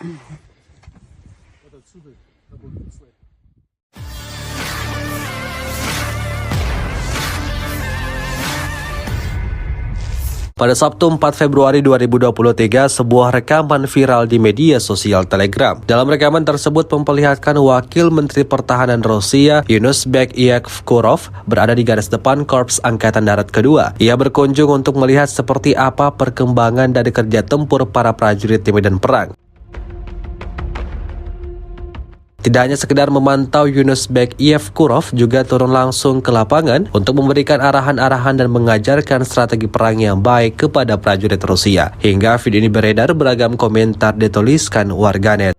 Pada Sabtu 4 Februari 2023, sebuah rekaman viral di media sosial Telegram. Dalam rekaman tersebut memperlihatkan Wakil Menteri Pertahanan Rusia, Yunusbek Yevkurov, berada di garis depan Korps Angkatan Darat Kedua. Ia berkunjung untuk melihat seperti apa perkembangan dari kerja tempur para prajurit di medan perang. Tidak hanya sekedar memantau, Yunusbek Yevkurov juga turun langsung ke lapangan untuk memberikan arahan-arahan dan mengajarkan strategi perang yang baik kepada prajurit Rusia. Hingga video ini beredar, beragam komentar dituliskan warganet.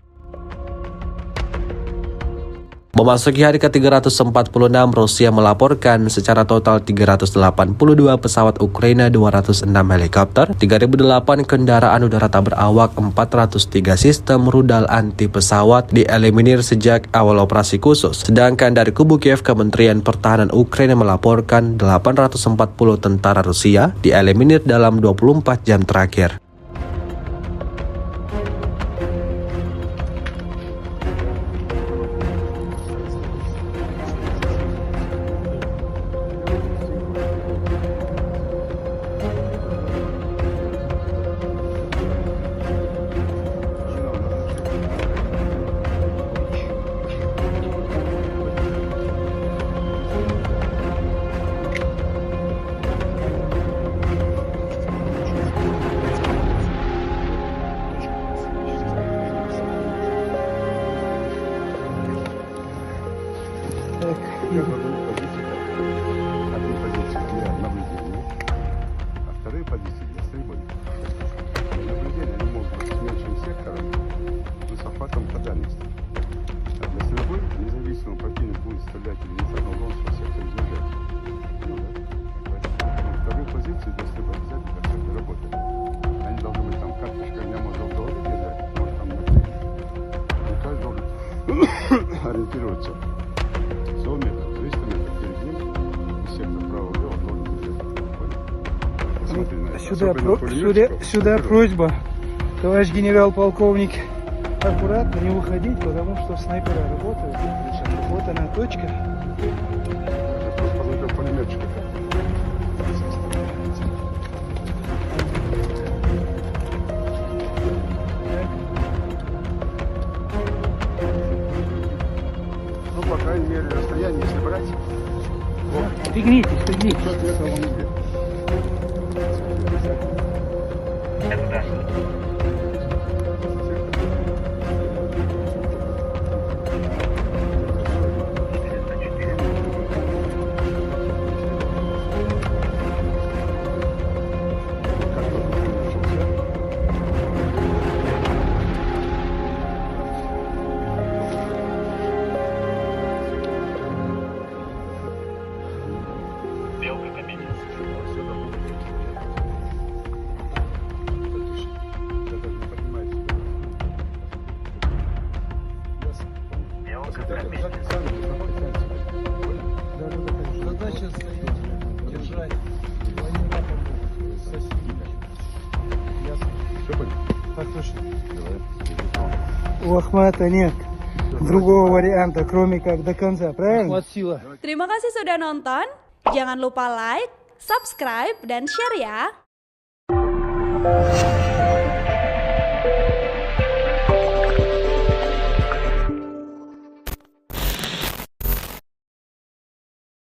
Memasuki hari ke-346, Rusia melaporkan secara total 382 pesawat Ukraina, 206 helikopter, 3008 kendaraan udara tak berawak, 403 sistem rudal anti pesawat dieliminir sejak awal operasi khusus. Sedangkan dari kubu Kiev, Kementerian Pertahanan Ukraina melaporkan 840 tentara Rusia dieliminir dalam 24 jam terakhir. Первая одна позиция для наблюдения, а вторые позиции для стрельбы. Наблюдение они могут быть с меньшим сектором, но с охватом по дальности. А для стрельбы, независимо противник будет стрелять или не стрелять, он свой сектор изменяет. Вторые позиции для стрельбы обязательно как сектор работают. Они должны быть там карточка, меня можно в голове держать, может там на крыше. И каждый должен ориентироваться. Сюда просьба, товарищ генерал-полковник, аккуратно не уходить, потому что снайперы работают. Вот она точка. Ну, по крайней мере, расстояние, если брать. Стегнитесь, стегнитесь. Задача стоит держать войну с соседями. Ясно? Так точно. У Ахмата нет другого варианта, кроме как до конца, правильно? Ахмат сила. Terima kasih sudah nonton. Jangan lupa like, subscribe, dan share ya.